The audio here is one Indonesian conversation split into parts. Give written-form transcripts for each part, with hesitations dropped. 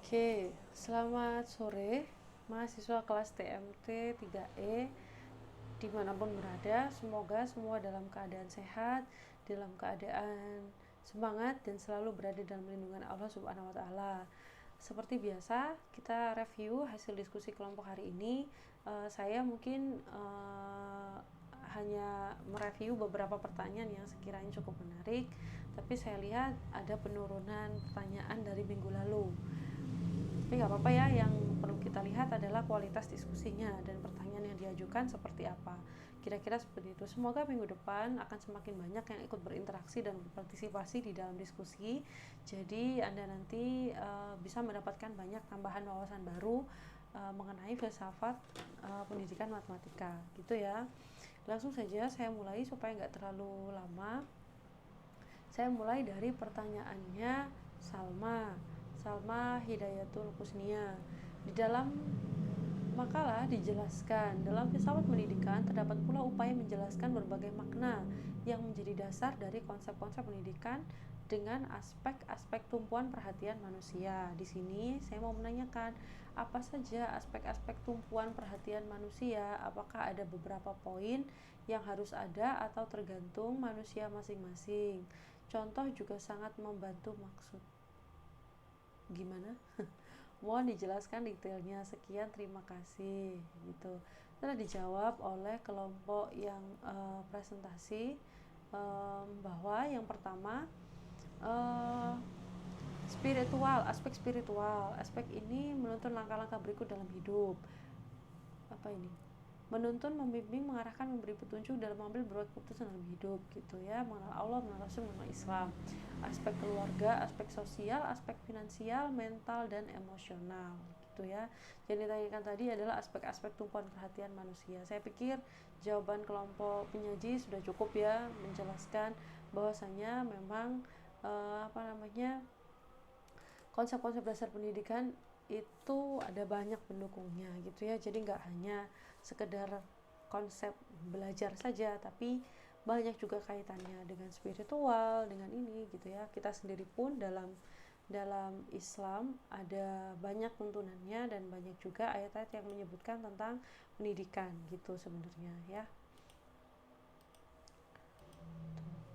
Oke, selamat sore mahasiswa kelas TMT 3E dimanapun berada. Semoga semua dalam keadaan sehat, dalam keadaan semangat, dan selalu berada dalam lindungan Allah Subhanahu wa Ta'ala. Seperti biasa, kita review hasil diskusi kelompok hari ini. Saya mungkin hanya mereview beberapa pertanyaan yang sekiranya cukup menarik, tapi saya lihat ada penurunan pertanyaan dari minggu lalu. Tapi nggak apa-apa ya, yang perlu kita lihat adalah kualitas diskusinya dan pertanyaan yang diajukan seperti apa. Kira-kira seperti itu. Semoga minggu depan akan semakin banyak yang ikut berinteraksi dan berpartisipasi di dalam diskusi. Jadi Anda nanti bisa mendapatkan banyak tambahan wawasan baru mengenai filsafat pendidikan matematika, gitu ya. Langsung saja saya mulai supaya nggak terlalu lama. Saya mulai dari pertanyaannya Salma Hidayatul Kusnia. Di dalam makalah dijelaskan, dalam filsafat pendidikan terdapat pula upaya menjelaskan berbagai makna yang menjadi dasar dari konsep-konsep pendidikan dengan aspek-aspek tumpuan perhatian manusia. Di sini saya mau menanyakan, apa saja aspek-aspek tumpuan perhatian manusia? Apakah ada beberapa poin yang harus ada atau tergantung manusia masing-masing? Contoh juga sangat membantu maksud. Gimana? Mohon dijelaskan detailnya. Sekian, terima kasih. Gitu. Telah dijawab oleh kelompok yang presentasi bahwa yang pertama spiritual. Aspek ini menuntun langkah-langkah berikut dalam hidup. Apa ini? Menuntun, membimbing, mengarahkan, memberi petunjuk dalam mengambil berbagai keputusan dalam hidup, gitu ya. Mengenal Allah, mengenal Rasul, mengenal Islam. Aspek keluarga, aspek sosial, aspek finansial, mental, dan emosional, gitu ya. Yang ditanyakan tadi adalah aspek-aspek tumpuan perhatian manusia. Saya pikir jawaban kelompok penyaji sudah cukup ya menjelaskan bahwasanya memang konsep-konsep dasar pendidikan itu ada banyak pendukungnya, gitu ya. Jadi nggak hanya sekedar konsep belajar saja, tapi banyak juga kaitannya dengan spiritual, dengan ini, gitu ya. Kita sendiri pun dalam Islam ada banyak tuntunannya dan banyak juga ayat-ayat yang menyebutkan tentang pendidikan, gitu sebenarnya ya.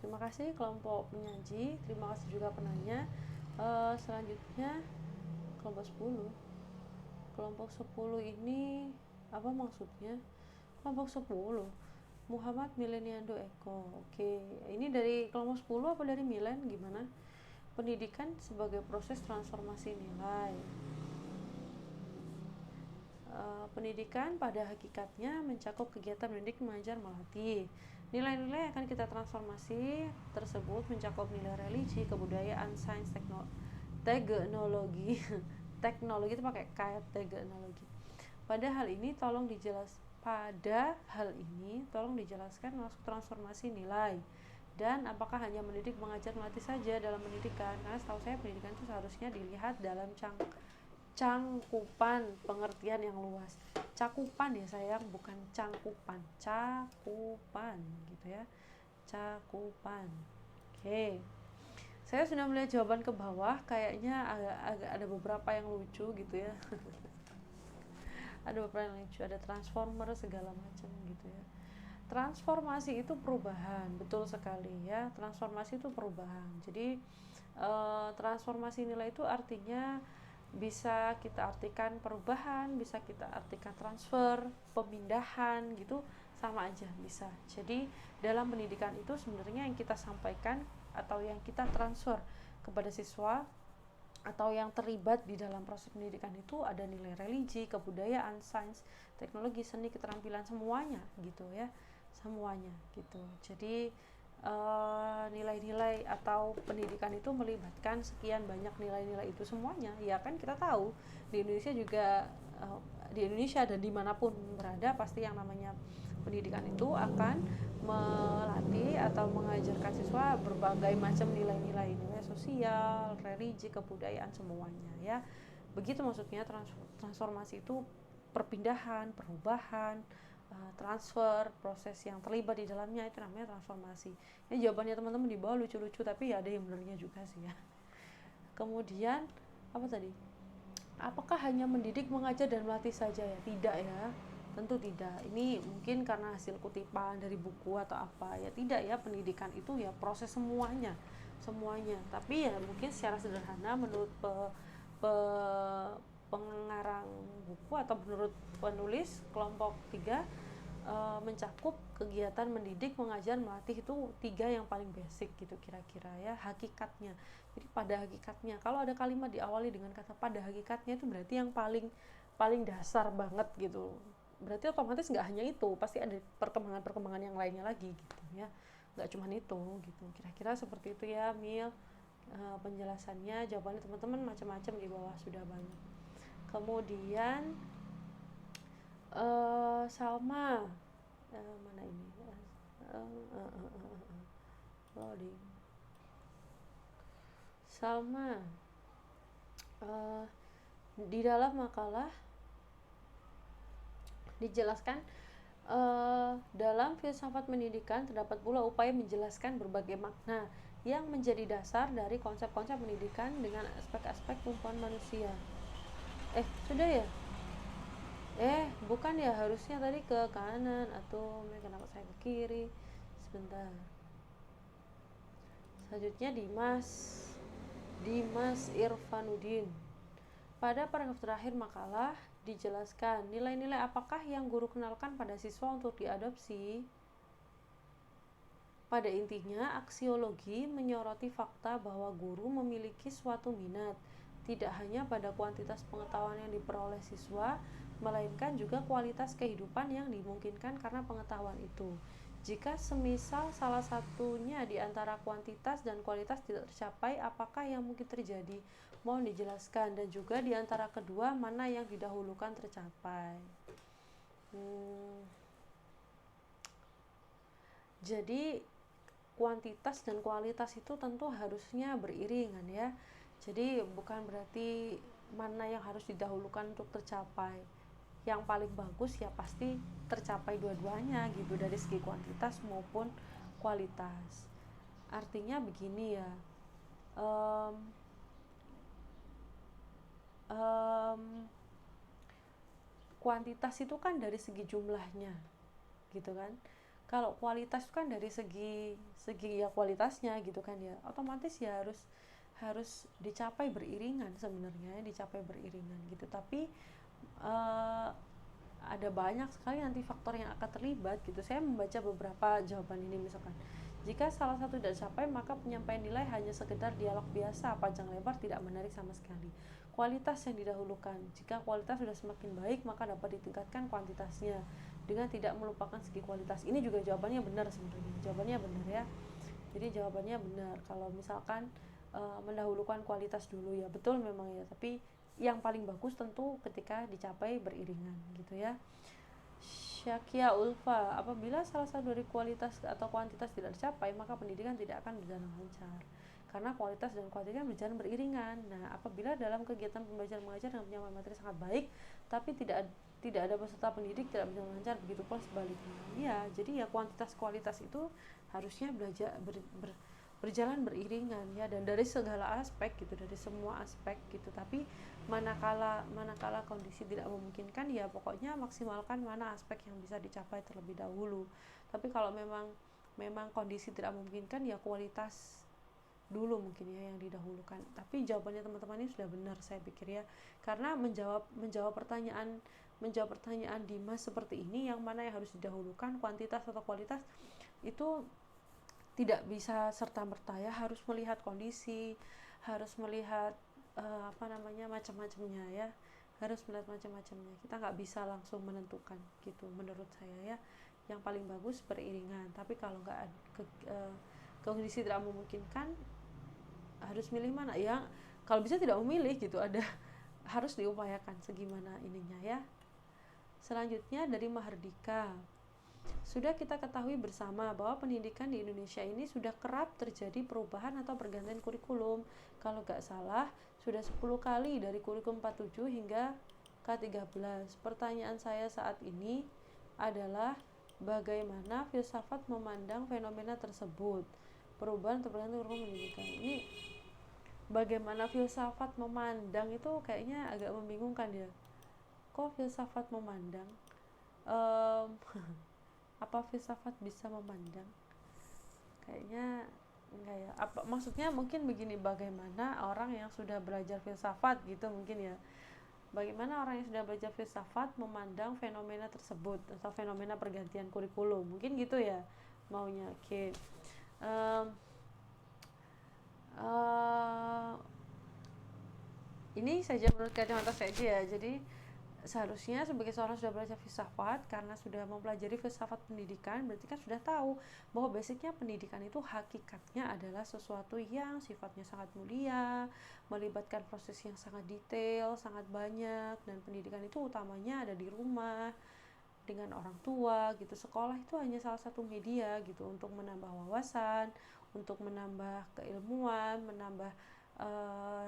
Terima kasih kelompok penyaji, terima kasih juga penanya. Selanjutnya kelompok 10. Kelompok 10 ini apa maksudnya? Kelompok 10 Muhammad Mileniando Eko. Oke, ini dari kelompok 10 apa dari Milen, gimana? Pendidikan sebagai proses transformasi nilai. Pendidikan pada hakikatnya mencakup kegiatan mendidik, mengajar, melatih. Nilai-nilai yang akan kita transformasi tersebut mencakup nilai religi, kebudayaan, sains, teknologi. Teknologi itu pakai K, teknologi. Pada hal ini tolong dijelaskan maksud transformasi nilai, dan apakah hanya mendidik, mengajar, melatih saja dalam pendidikan. Karena setahu saya pendidikan itu seharusnya dilihat dalam cangkupan pengertian yang luas. Cakupan ya sayang, bukan cangkupan. Cakupan, gitu ya. Cakupan. Oke. Saya sudah melihat jawaban ke bawah, kayaknya agak ada beberapa yang lucu, gitu ya. Ada beberapa yang lucu, ada transformer segala macam, gitu ya. Transformasi itu perubahan, betul sekali ya. Transformasi itu perubahan. Jadi transformasi nilai itu artinya bisa kita artikan perubahan, bisa kita artikan transfer, pemindahan, gitu, sama aja bisa. Jadi dalam pendidikan itu sebenarnya yang kita sampaikan atau yang kita transfer kepada siswa atau yang terlibat di dalam proses pendidikan itu ada nilai religi, kebudayaan, sains, teknologi, seni, keterampilan, semuanya, gitu ya. Semuanya, gitu. Jadi nilai-nilai atau pendidikan itu melibatkan sekian banyak nilai-nilai itu semuanya. Ya kan kita tahu di Indonesia juga, di Indonesia dan dimanapun berada, pasti yang namanya pendidikan itu akan melatih atau mengajarkan siswa berbagai macam nilai-nilai, nilai sosial, religi, kebudayaan, semuanya ya. Begitu maksudnya transformasi itu perpindahan, perubahan, transfer, proses yang terlibat di dalamnya, itu namanya transformasi. Ini jawabannya teman-teman di bawah lucu-lucu, tapi ya ada yang benernya juga sih ya. Kemudian apa tadi? Apakah hanya mendidik, mengajar, dan melatih saja ya? Tidak ya, tentu tidak. Ini mungkin karena hasil kutipan dari buku atau apa ya. Tidak ya, pendidikan itu ya proses semuanya. Tapi ya mungkin secara sederhana menurut pengarang buku atau menurut penulis kelompok 3, mencakup kegiatan mendidik, mengajar, melatih itu 3 yang paling basic gitu kira-kira ya, hakikatnya. Jadi pada hakikatnya, kalau ada kalimat diawali dengan kata pada hakikatnya, itu berarti yang paling dasar banget gitu. Berarti otomatis nggak hanya itu, pasti ada perkembangan yang lainnya lagi gitu ya, nggak cuma itu gitu. Kira-kira seperti itu ya Mil. Penjelasannya, jawabannya teman-teman macam-macam di bawah sudah banyak. Kemudian Salma, mana ini? Loading. Salma, di dalam makalah dijelaskan, dalam filsafat pendidikan terdapat pula upaya menjelaskan berbagai makna yang menjadi dasar dari konsep-konsep pendidikan dengan aspek-aspek kehidupan manusia. Sudah ya? Bukan ya, harusnya tadi ke kanan, atau kenapa saya ke kiri? Sebentar. Selanjutnya Dimas Irfanuddin. Pada paragraf terakhir makalah dijelaskan nilai-nilai apakah yang guru kenalkan pada siswa untuk diadopsi. Pada intinya, aksiologi menyoroti fakta bahwa guru memiliki suatu minat, tidak hanya pada kuantitas pengetahuan yang diperoleh siswa, melainkan juga kualitas kehidupan yang dimungkinkan karena pengetahuan itu. Jika semisal salah satunya di antara kuantitas dan kualitas tidak tercapai, apakah yang mungkin terjadi? Mohon dijelaskan. Dan juga di antara kedua, mana yang didahulukan tercapai. Jadi kuantitas dan kualitas itu tentu harusnya beriringan ya. Jadi bukan berarti mana yang harus didahulukan untuk tercapai. Yang paling bagus ya pasti tercapai dua-duanya gitu, dari segi kuantitas maupun kualitas. Artinya begini ya, kuantitas itu kan dari segi jumlahnya gitu kan. Kalau kualitas kan dari segi ya kualitasnya gitu kan ya, otomatis ya harus dicapai beriringan sebenarnya, dicapai beriringan gitu. Tapi ada banyak sekali nanti faktor yang akan terlibat gitu. Saya membaca beberapa jawaban ini, misalkan jika salah satu tidak dicapai, maka penyampaian nilai hanya sekedar dialog biasa, panjang lebar, tidak menarik sama sekali. Kualitas yang didahulukan. Jika kualitas sudah semakin baik, maka dapat ditingkatkan kuantitasnya dengan tidak melupakan segi kualitas. Ini juga jawabannya benar sebenarnya. Jawabannya benar ya. Jadi jawabannya benar. Kalau misalkan mendahulukan kualitas dulu ya, betul memang ya. Tapi yang paling bagus tentu ketika dicapai beriringan gitu ya. Syakia Ulfa, apabila salah satu dari kualitas atau kuantitas tidak dicapai, maka pendidikan tidak akan berjalan lancar. Karena kualitas dan kuantitas berjalan beriringan. Nah, apabila dalam kegiatan pembelajaran mengajar dengan penyampaian materi sangat baik, tapi tidak ada peserta pendidik, tidak berjalan lancar, begitu pula sebaliknya. Ya, jadi ya kuantitas kualitas itu harusnya berjalan beriringan ya, dan dari segala aspek gitu, dari semua aspek gitu. Tapi manakala kondisi tidak memungkinkan, ya pokoknya maksimalkan mana aspek yang bisa dicapai terlebih dahulu. Tapi kalau memang kondisi tidak memungkinkan, ya kualitas dulu mungkin ya yang didahulukan. Tapi jawabannya teman-teman ini sudah benar saya pikir ya, karena menjawab pertanyaan Dimas seperti ini, yang mana yang harus didahulukan, kuantitas atau kualitas, itu tidak bisa serta-merta ya, harus melihat kondisi, harus melihat macam-macamnya ya, harus melihat macam-macamnya. Kita nggak bisa langsung menentukan gitu menurut saya ya. Yang paling bagus beriringan, tapi kalau nggak kondisi tidak memungkinkan, harus milih mana ya. Kalau bisa tidak memilih gitu, ada harus diupayakan segimana ininya ya. Selanjutnya dari Mahardika, sudah kita ketahui bersama bahwa pendidikan di Indonesia ini sudah kerap terjadi perubahan atau pergantian kurikulum. Kalau nggak salah, sudah 10 kali dari kurikulum 47 hingga K13. Pertanyaan saya saat ini adalah bagaimana filsafat memandang fenomena tersebut? Perubahan atau pergantian kurikulum pendidikan. Ini bagaimana filsafat memandang itu kayaknya agak membingungkan ya. Kok filsafat memandang? Em, apa filsafat bisa memandang? Kayaknya enggak ya. Apa maksudnya mungkin begini, bagaimana orang yang sudah belajar filsafat gitu mungkin ya. Bagaimana orang yang sudah belajar filsafat memandang fenomena tersebut atau fenomena pergantian kurikulum. Mungkin gitu ya maunya. Oke. Um, uh, ini saja menurut kacamata saya aja ya. Jadi seharusnya sebagai seorang sudah belajar filsafat, karena sudah mempelajari filsafat pendidikan, berarti kan sudah tahu bahwa basicnya pendidikan itu hakikatnya adalah sesuatu yang sifatnya sangat mulia, melibatkan proses yang sangat detail, sangat banyak, dan pendidikan itu utamanya ada di rumah dengan orang tua gitu. Sekolah itu hanya salah satu media gitu untuk menambah wawasan, untuk menambah keilmuan, menambah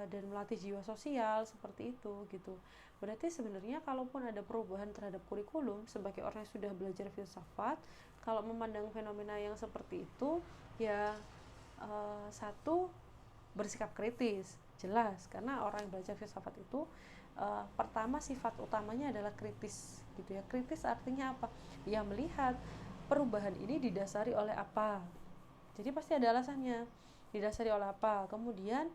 dan melatih jiwa sosial seperti itu gitu. Berarti sebenarnya kalaupun ada perubahan terhadap kurikulum, sebagai orang yang sudah belajar filsafat, kalau memandang fenomena yang seperti itu ya satu, bersikap kritis, jelas, karena orang yang belajar filsafat itu pertama sifat utamanya adalah kritis gitu ya. Kritis artinya apa? Ya melihat perubahan ini didasari oleh apa. Jadi pasti ada alasannya. Didasari oleh apa? Kemudian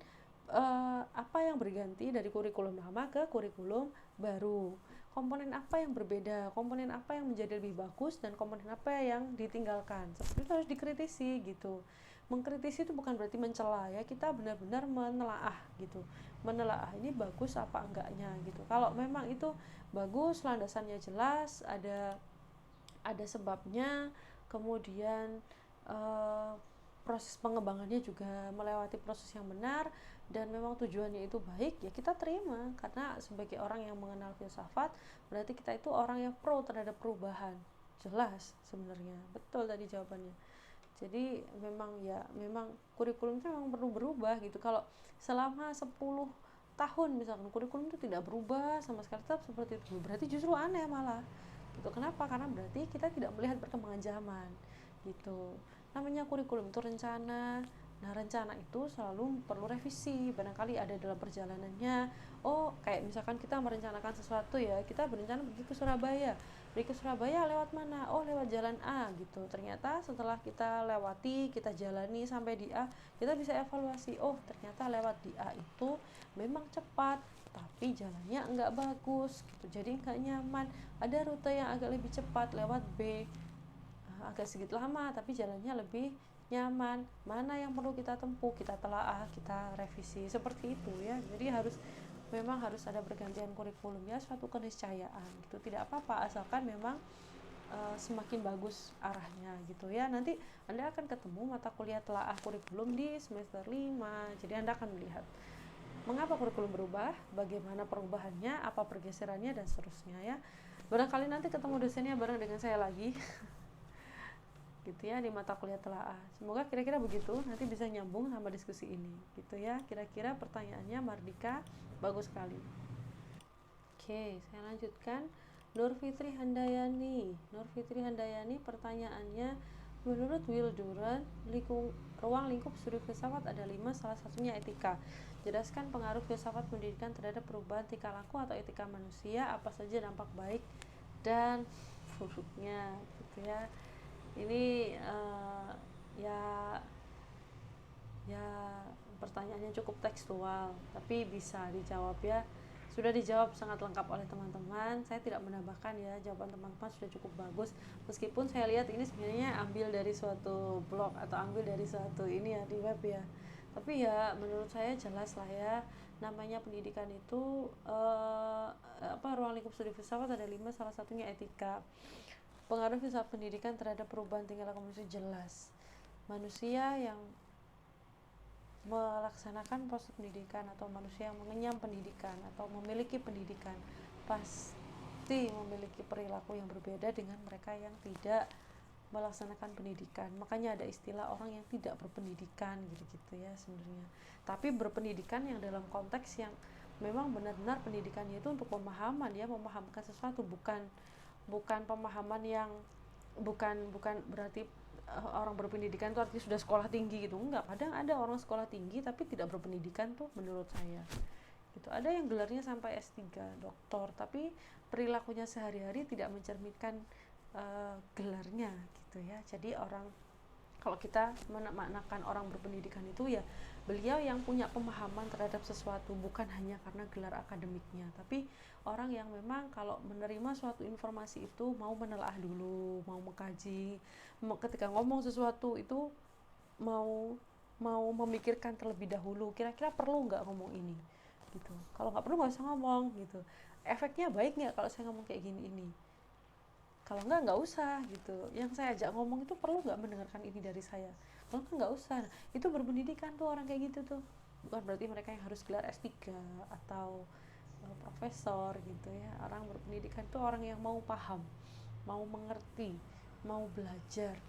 apa yang berganti dari kurikulum lama ke kurikulum baru, komponen apa yang berbeda, komponen apa yang menjadi lebih bagus, dan komponen apa yang ditinggalkan. Seperti itu harus dikritisi gitu. Mengkritisi itu bukan berarti mencela ya, kita benar-benar menelaah gitu, menelaah ini bagus apa enggaknya gitu. Kalau memang itu bagus, landasannya jelas, ada sebabnya, kemudian uh, proses pengembangannya juga melewati proses yang benar, dan memang tujuannya itu baik, ya kita terima. Karena sebagai orang yang mengenal filsafat, berarti kita itu orang yang pro terhadap perubahan. Jelas sebenarnya, betul tadi jawabannya. Jadi memang kurikulum itu memang perlu berubah gitu. Kalau selama 10 tahun misalkan kurikulum itu tidak berubah sama sekali, tetap seperti itu, berarti justru aneh malah gitu. Kenapa? Karena berarti kita tidak melihat perkembangan zaman gitu. Namanya kurikulum itu rencana. Nah, rencana itu selalu perlu revisi, barangkali ada dalam perjalanannya. Oh, kayak misalkan kita merencanakan sesuatu ya, kita berencana pergi ke Surabaya. Pergi ke Surabaya lewat mana? Oh, lewat jalan A gitu. Ternyata setelah kita lewati, kita jalani sampai di A, kita bisa evaluasi. Oh, ternyata lewat di A itu memang cepat, tapi jalannya enggak bagus gitu, jadi enggak nyaman. Ada rute yang agak lebih cepat lewat B, agak sedikit lama tapi jalannya lebih nyaman. Mana yang perlu kita tempuh, kita telaah, kita revisi seperti itu ya. Jadi memang harus ada pergantian kurikulum ya, suatu keniscayaan gitu. Tidak apa-apa asalkan memang semakin bagus arahnya gitu ya. Nanti Anda akan ketemu mata kuliah telaah kurikulum di semester 5. Jadi Anda akan melihat mengapa kurikulum berubah, bagaimana perubahannya, apa pergeserannya, dan seterusnya ya. Barangkali nanti ketemu dosennya bareng dengan saya lagi gitu ya, di mata kuliah telaah. Semoga kira-kira begitu, nanti bisa nyambung sama diskusi ini gitu ya. Kira-kira pertanyaannya Mardika bagus sekali. Oke, saya lanjutkan. Nur Fitri Handayani pertanyaannya, menurut Will Durant, ruang lingkup studi filsafat ada 5, salah satunya etika. Jelaskan pengaruh filsafat pendidikan terhadap perubahan tingkah laku atau etika manusia, apa saja dampak baik dan buruknya gitu ya. Ini ya ya pertanyaannya cukup tekstual, tapi bisa dijawab ya. Sudah dijawab sangat lengkap oleh teman-teman. Saya tidak menambahkan ya, jawaban teman-teman sudah cukup bagus. Meskipun saya lihat ini sebenarnya ambil dari suatu blog atau ambil dari suatu ini ya di web ya. Tapi ya menurut saya jelas lah ya, namanya pendidikan itu ruang lingkup studi filsafat ada 5, salah satunya etika. Pengaruh filsafat pendidikan terhadap perubahan tingkah laku manusia jelas. Manusia yang melaksanakan proses pendidikan atau manusia yang mengenyam pendidikan atau memiliki pendidikan pasti memiliki perilaku yang berbeda dengan mereka yang tidak melaksanakan pendidikan. Makanya ada istilah orang yang tidak berpendidikan gitu-gitu ya sebenarnya. Tapi berpendidikan yang dalam konteks yang memang benar-benar pendidikannya itu untuk pemahaman ya, memahamkan sesuatu, bukan pemahaman yang bukan berarti orang berpendidikan tuh artinya sudah sekolah tinggi gitu. Enggak, kadang ada orang sekolah tinggi tapi tidak berpendidikan tuh menurut saya gitu. Ada yang gelarnya sampai S3 doktor tapi perilakunya sehari-hari tidak mencerminkan gelarnya gitu ya. Jadi orang, kalau kita memaknakan orang berpendidikan itu ya beliau yang punya pemahaman terhadap sesuatu, bukan hanya karena gelar akademiknya, tapi orang yang memang kalau menerima suatu informasi itu mau menelaah dulu, mau mengkaji, ketika ngomong sesuatu itu mau mau memikirkan terlebih dahulu, kira-kira perlu nggak ngomong ini gitu. Kalau nggak perlu nggak usah ngomong gitu. Efeknya baik nggak kalau saya ngomong kayak gini ini? Kalau nggak usah gitu. Yang saya ajak ngomong itu perlu nggak mendengarkan ini dari saya? Kalau nggak usah. Nah, itu berpendidikan tuh orang kayak gitu tuh. Bukan berarti mereka yang harus gelar S3 atau profesor gitu ya. Orang berpendidikan tuh orang yang mau paham, mau mengerti, mau belajar,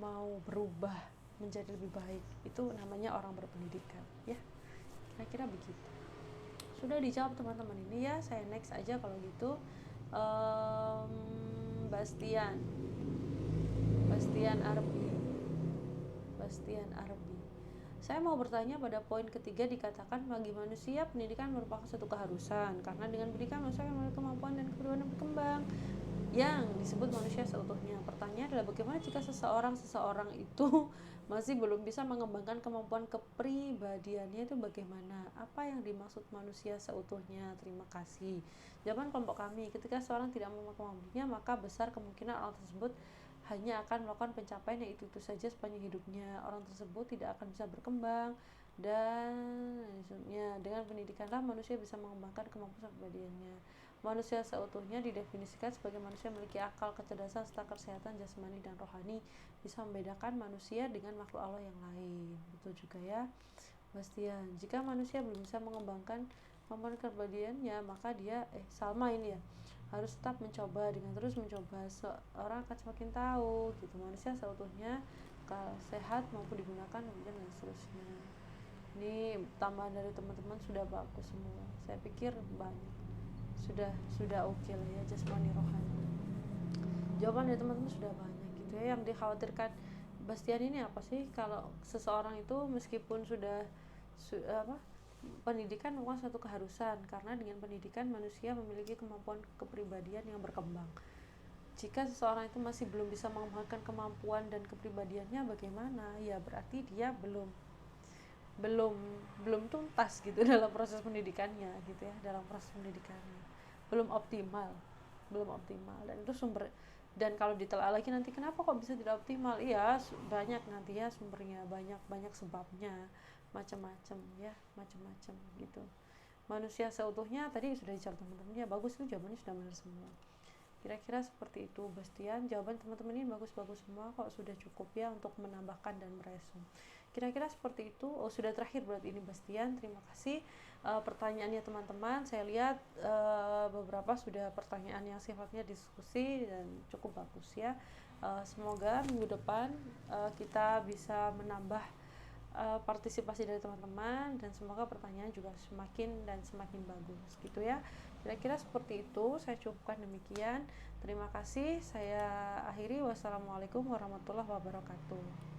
mau berubah menjadi lebih baik. Itu namanya orang berpendidikan ya. Kira-kira begitu. Sudah dijawab teman-teman ini ya. Saya next aja kalau gitu. Bastian Arbi. Saya mau bertanya pada poin ketiga, dikatakan bagi manusia pendidikan merupakan suatu keharusan karena dengan pendidikan manusia akan memiliki kemampuan dan kepribadian berkembang yang disebut manusia seutuhnya. Pertanyaan adalah bagaimana jika seseorang itu masih belum bisa mengembangkan kemampuan kepribadiannya, itu bagaimana? Apa yang dimaksud manusia seutuhnya? Terima kasih. Jawaban kelompok kami, ketika seorang tidak memiliki kemampuannya, maka besar kemungkinan orang tersebut hanya akan melakukan pencapaian yang itu saja sepanjang hidupnya. Orang tersebut tidak akan bisa berkembang, dan dengan pendidikanlah manusia bisa mengembangkan kemampuan kepribadiannya. Manusia seutuhnya didefinisikan sebagai manusia memiliki akal, kecerdasan, serta kesehatan jasmani dan rohani, bisa membedakan manusia dengan makhluk Allah yang lain. Betul juga ya, Bastian. Jika manusia belum bisa mengembangkan kemampuan kepribadiannya, maka dia Salma ini ya harus tetap mencoba. Dengan terus mencoba, seorang akan semakin tahu gitu manusia seutuhnya sehat maupun digunakan dan seterusnya. Ini tambahan dari teman-teman sudah bagus semua. Saya pikir banyak sudah oke lah ya, jasmani rohani. Jawaban dari teman-teman sudah banyak gitu ya. Yang dikhawatirkan Bastian ini apa sih? Kalau seseorang itu meskipun sudah pendidikan bukan suatu keharusan, karena dengan pendidikan manusia memiliki kemampuan kepribadian yang berkembang. Jika seseorang itu masih belum bisa mengembangkan kemampuan dan kepribadiannya, bagaimana? Ya berarti dia belum tuntas gitu dalam proses pendidikannya gitu ya, belum optimal dan itu dan kalau ditelaah lagi nanti kenapa kok bisa tidak optimal, iya banyak nanti ya sumbernya, banyak sebabnya, macam-macam gitu. Manusia seutuhnya tadi sudah dijawab teman-teman ya, bagus, itu jawabannya sudah benar semua. Kira-kira seperti itu Bastian. Jawaban teman-teman ini bagus-bagus semua kok, sudah cukup ya untuk menambahkan dan meresum. Kira-kira seperti itu. Sudah terakhir berarti ini Bastian. Terima kasih pertanyaannya teman-teman. Saya lihat beberapa sudah pertanyaan yang sifatnya diskusi dan cukup bagus ya. Semoga minggu depan kita bisa menambah partisipasi dari teman-teman, dan semoga pertanyaan juga semakin bagus gitu ya. Kira-kira seperti itu, saya cukupkan demikian. Terima kasih, saya akhiri. Wassalamualaikum warahmatullahi wabarakatuh.